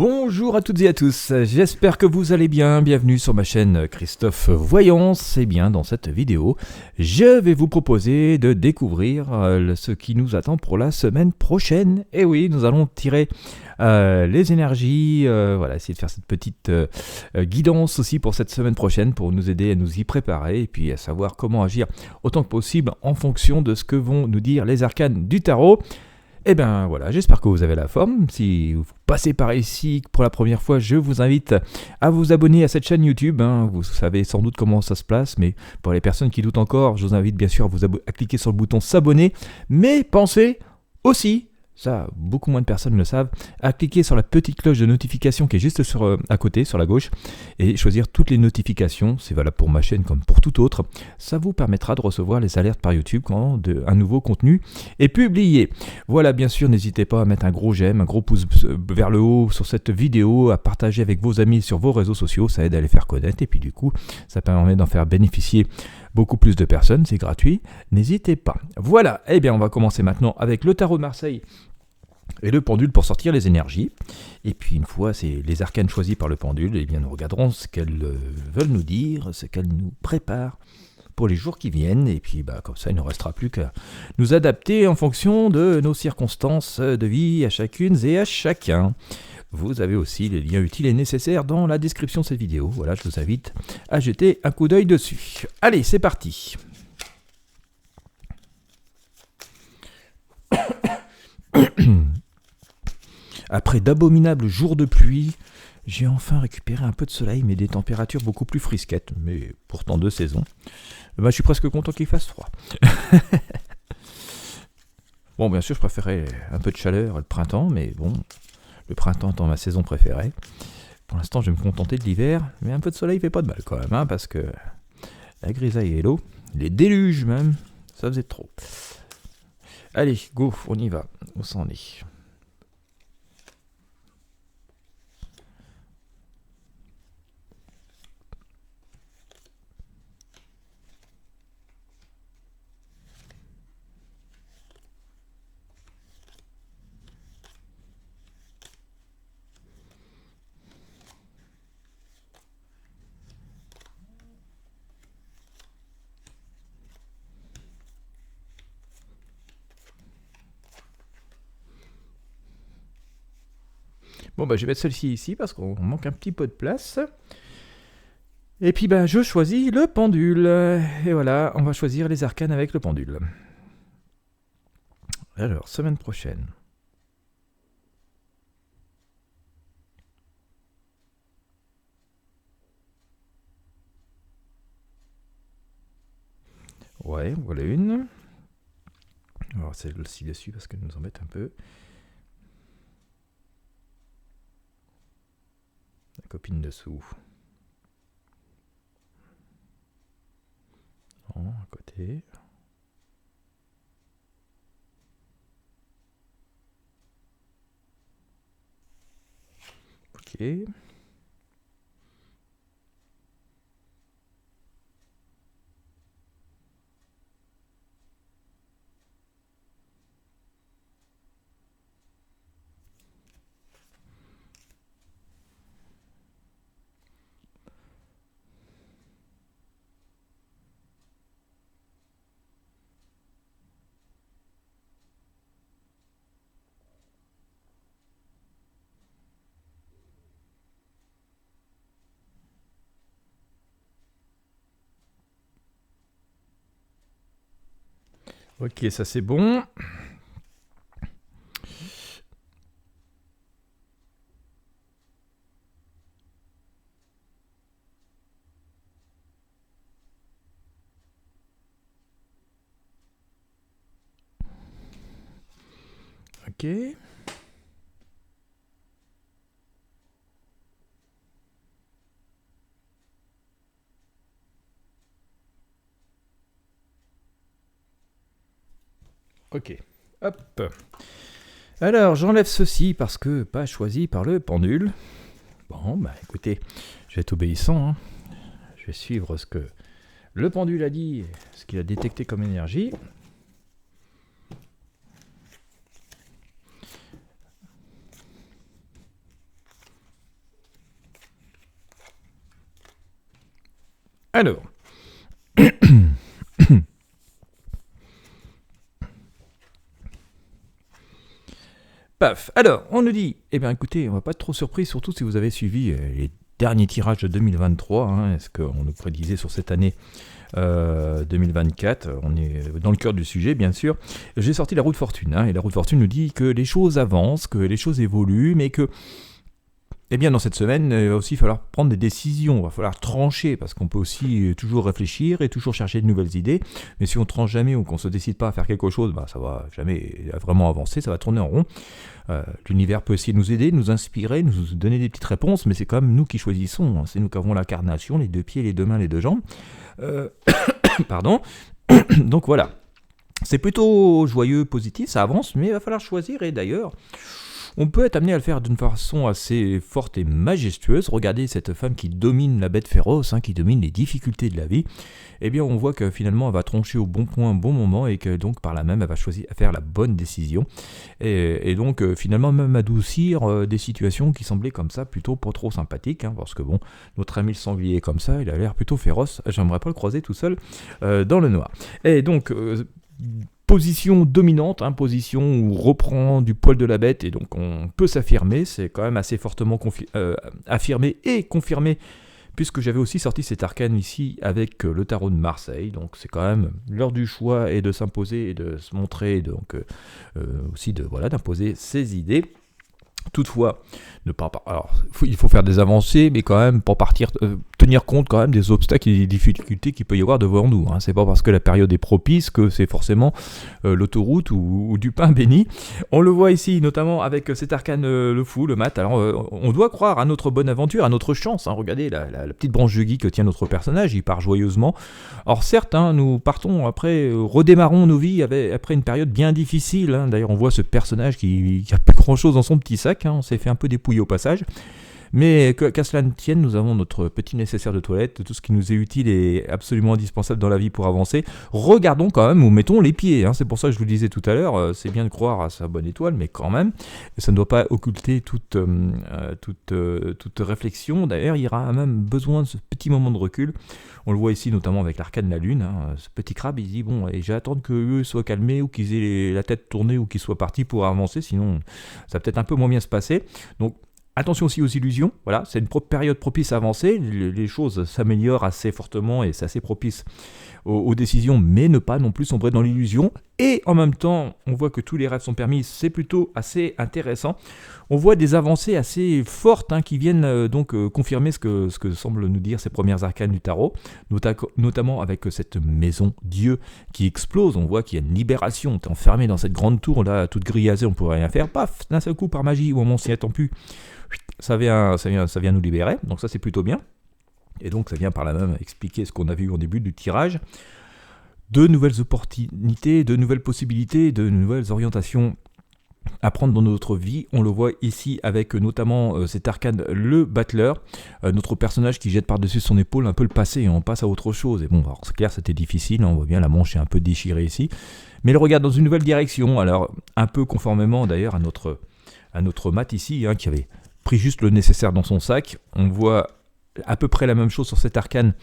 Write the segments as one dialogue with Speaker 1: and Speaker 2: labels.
Speaker 1: Bonjour à toutes et à tous, j'espère que vous allez bien, bienvenue sur ma chaîne Christophe Voyance. Et bien dans cette vidéo, je vais vous proposer de découvrir ce qui nous attend pour la semaine prochaine. Et oui, nous allons tirer les énergies, voilà, essayer de faire cette petite guidance aussi pour cette semaine prochaine pour nous aider à nous y préparer et puis à savoir comment agir autant que possible en fonction de ce que vont nous dire les arcanes du tarot. Et bien voilà, j'espère que vous avez la forme. Si vous passez par ici pour la première fois, je vous invite à vous abonner à cette chaîne YouTube. Vous savez sans doute comment ça se place, mais pour les personnes qui doutent encore, je vous invite bien sûr à cliquer sur le bouton s'abonner. Mais pensez aussi, ça beaucoup moins de personnes le savent, à cliquer sur la petite cloche de notification qui est juste à côté, sur la gauche, et choisir toutes les notifications. C'est valable pour ma chaîne comme pour tout autre. Ça vous permettra de recevoir les alertes par YouTube quand un nouveau contenu est publié. Voilà, bien sûr, n'hésitez pas à mettre un gros j'aime, un gros pouce vers le haut sur cette vidéo, à partager avec vos amis sur vos réseaux sociaux, ça aide à les faire connaître, et puis du coup, ça permet d'en faire bénéficier beaucoup plus de personnes, c'est gratuit, n'hésitez pas. Voilà, et bien on va commencer maintenant avec le tarot de Marseille et le pendule pour sortir les énergies. Et puis une fois c'est les arcanes choisis par le pendule, et bien nous regarderons ce qu'elles veulent nous dire, ce qu'elles nous préparent pour les jours qui viennent. Et puis comme ça il ne restera plus qu'à nous adapter en fonction de nos circonstances de vie à chacune et à chacun. Vous avez aussi les liens utiles et nécessaires dans la description de cette vidéo. Voilà, je vous invite à jeter un coup d'œil dessus. Allez, c'est parti. Après d'abominables jours de pluie, j'ai enfin récupéré un peu de soleil, mais des températures beaucoup plus frisquettes, mais pourtant de saison. Je suis presque content qu'il fasse froid. Bon, bien sûr, je préférais un peu de chaleur le printemps, mais bon, le printemps étant ma saison préférée. Pour l'instant, je vais me contenter de l'hiver, mais un peu de soleil fait pas de mal quand même, parce que la grisaille et l'eau, les déluges même, ça faisait trop. Allez, go, on y va, on s'en est. Bon, je vais mettre celle-ci ici parce qu'on manque un petit peu de place. Et puis, je choisis le pendule. Et voilà, on va choisir les arcanes avec le pendule. Alors, semaine prochaine. Ouais, voilà une. Alors, celle-ci dessus parce qu'elle nous embête un peu. La copine dessous. Non, à côté. Ok. Ok, ça c'est bon. Ok. Ok. Hop. Alors, j'enlève ceci parce que pas choisi par le pendule. Bon, écoutez, je vais être obéissant. Hein. Je vais suivre ce que le pendule a dit, ce qu'il a détecté comme énergie. Alors, paf. Alors, on nous dit, eh bien écoutez, on va pas être trop surpris, surtout si vous avez suivi les derniers tirages de 2023, hein, est-ce qu'on nous prédisait sur cette année 2024, on est dans le cœur du sujet bien sûr. J'ai sorti la roue de fortune, hein, et la roue de fortune nous dit que les choses avancent, que les choses évoluent, mais que eh bien, dans cette semaine, il va aussi falloir prendre des décisions, il va falloir trancher, parce qu'on peut aussi toujours réfléchir et toujours chercher de nouvelles idées, mais si on ne tranche jamais ou qu'on ne se décide pas à faire quelque chose, ça ne va jamais vraiment avancer, ça va tourner en rond. L'univers peut essayer de nous aider, nous inspirer, nous donner des petites réponses, mais c'est quand même nous qui choisissons, hein. C'est nous qui avons l'incarnation, les deux pieds, les deux mains, les deux jambes. Pardon. Donc voilà, c'est plutôt joyeux, positif, ça avance, mais il va falloir choisir, et d'ailleurs, on peut être amené à le faire d'une façon assez forte et majestueuse. Regardez cette femme qui domine la bête féroce, hein, qui domine les difficultés de la vie. Eh bien, on voit que finalement, elle va trancher au bon point, au bon moment, et que donc par là même, elle va choisir à faire la bonne décision. Et donc, finalement, même adoucir des situations qui semblaient comme ça plutôt pas trop sympathiques, hein, parce que bon, notre ami le sanglier comme ça, il a l'air plutôt féroce. J'aimerais pas le croiser tout seul dans le noir. Et donc, position dominante, hein, position où on reprend du poil de la bête et donc on peut s'affirmer, c'est quand même assez fortement affirmé et confirmé, puisque j'avais aussi sorti cet arcane ici avec le tarot de Marseille, donc c'est quand même l'heure du choix et de s'imposer et de se montrer, donc aussi d'imposer ses idées. Toutefois, il faut faire des avancées, mais quand même pour tenir compte quand même des obstacles et des difficultés qu'il peut y avoir devant nous, hein. C'est pas parce que la période est propice que c'est forcément l'autoroute ou du pain béni. On le voit ici, notamment avec cet arcane le fou, le mat. Alors, on doit croire à notre bonne aventure, à notre chance, hein. Regardez la petite branche de gui que tient notre personnage, il part joyeusement. Alors certes, hein, nous partons après, redémarrons nos vies après une période bien difficile, hein. D'ailleurs, on voit ce personnage qui a plus grand chose dans son petit sac, hein. On s'est fait un peu dépouiller au passage. Mais qu'à cela ne tienne, nous avons notre petit nécessaire de toilette, tout ce qui nous est utile et absolument indispensable dans la vie pour avancer. Regardons quand même où mettons les pieds, hein. C'est pour ça que je vous le disais tout à l'heure, c'est bien de croire à sa bonne étoile, mais quand même, ça ne doit pas occulter toute réflexion. D'ailleurs, il y aura même besoin de ce petit moment de recul. On le voit ici notamment avec l'arcane de la lune, hein. Ce petit crabe, il dit, bon, et j'ai attendre qu'eux soient calmés ou qu'ils aient la tête tournée ou qu'ils soient partis pour avancer, sinon ça va peut-être un peu moins bien se passer. Donc, attention aussi aux illusions, voilà, c'est une période propice à avancer, les choses s'améliorent assez fortement et c'est assez propice aux décisions, mais ne pas non plus sombrer dans l'illusion. Et en même temps, on voit que tous les rêves sont permis, c'est plutôt assez intéressant. On voit des avancées assez fortes, hein, qui viennent confirmer ce que semblent nous dire ces premières arcanes du tarot, notamment avec cette maison Dieu qui explose. On voit qu'il y a une libération, on est enfermé dans cette grande tour, là, toute grillagée, on ne pourrait rien faire, paf, d'un seul coup, par magie, au moment où on s'y attend plus, ça vient nous libérer, donc ça c'est plutôt bien. Et donc ça vient par là même expliquer ce qu'on a vu au début du tirage. De nouvelles opportunités, de nouvelles possibilités, de nouvelles orientations à prendre dans notre vie. On le voit ici avec notamment cet arcane, le battleur, notre personnage qui jette par-dessus son épaule un peu le passé et on passe à autre chose. Et bon, alors c'est clair, c'était difficile, hein, on voit bien la manche est un peu déchirée ici. Mais il regarde dans une nouvelle direction, alors un peu conformément d'ailleurs à notre mat ici, hein, qui avait pris juste le nécessaire dans son sac. On voit à peu près la même chose sur cet arcane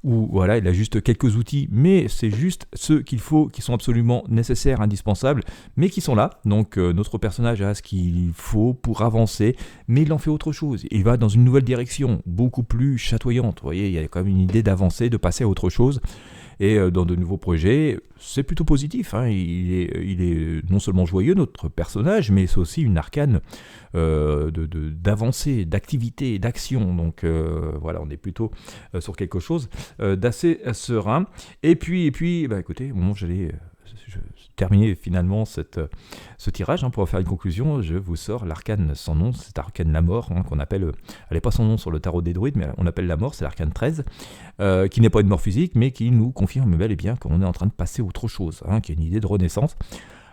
Speaker 1: où voilà, il a juste quelques outils, mais c'est juste ceux qu'il faut, qui sont absolument nécessaires, indispensables, mais qui sont là. Donc notre personnage a ce qu'il faut pour avancer, mais il en fait autre chose. Il va dans une nouvelle direction, beaucoup plus chatoyante. Vous voyez, il y a quand même une idée d'avancer, de passer à autre chose. Et dans de nouveaux projets, c'est plutôt positif, hein. Il est non seulement joyeux, notre personnage, mais c'est aussi une arcane d'avancée, d'activité, d'action. Donc voilà, on est plutôt sur quelque chose d'assez serein. Et puis écoutez, au moment où j'allais terminer finalement ce tirage, hein, pour faire une conclusion, je vous sors l'arcane sans nom, c'est l'arcane la mort, hein, qu'on appelle, elle n'est pas sans nom sur le tarot des druides, mais on appelle la mort, c'est l'arcane 13, qui n'est pas une mort physique, mais qui nous confirme bel et bien qu'on est en train de passer à autre chose, hein, qui est une idée de renaissance.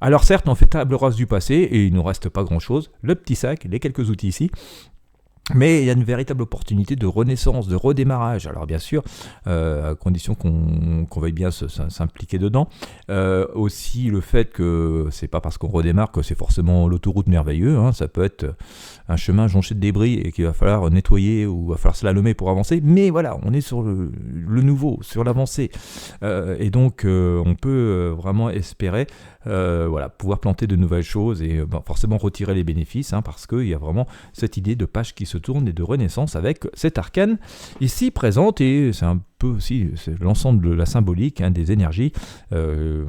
Speaker 1: Alors certes, on fait table rase du passé, et il ne nous reste pas grand chose, le petit sac, les quelques outils ici, Mais il y a une véritable opportunité de renaissance, de redémarrage. Alors bien sûr, à condition qu'on veuille bien s'impliquer dedans. Aussi le fait que c'est pas parce qu'on redémarre que c'est forcément l'autoroute merveilleuse. Hein. Ça peut être un chemin jonché de débris et qu'il va falloir nettoyer ou va falloir slalomer pour avancer. Mais voilà, on est sur le nouveau, sur l'avancée. Et donc on peut vraiment espérer pouvoir planter de nouvelles choses et forcément retirer les bénéfices, hein, parce qu'il y a vraiment cette idée de page qui se tourne et de renaissance avec cet arcane ici présente, et c'est un peu aussi l'ensemble de la symbolique, hein, des énergies que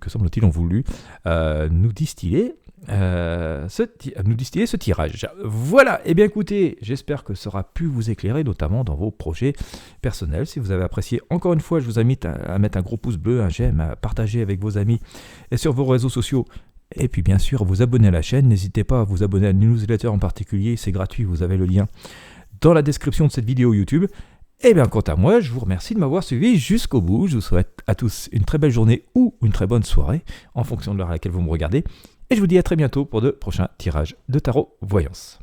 Speaker 1: semble-t-il ont voulu nous distiller ce tirage. Voilà, et bien écoutez, j'espère que ça aura pu vous éclairer, notamment dans vos projets personnels. Si vous avez apprécié, encore une fois, je vous invite à mettre un gros pouce bleu, un j'aime, à partager avec vos amis et sur vos réseaux sociaux. Et puis bien sûr, vous abonner à la chaîne. N'hésitez pas à vous abonner à la newsletter en particulier, c'est gratuit, vous avez le lien dans la description de cette vidéo YouTube. Et bien quant à moi, je vous remercie de m'avoir suivi jusqu'au bout. Je vous souhaite à tous une très belle journée ou une très bonne soirée, en fonction de l'heure à laquelle vous me regardez. Et je vous dis à très bientôt pour de prochains tirages de tarot voyance.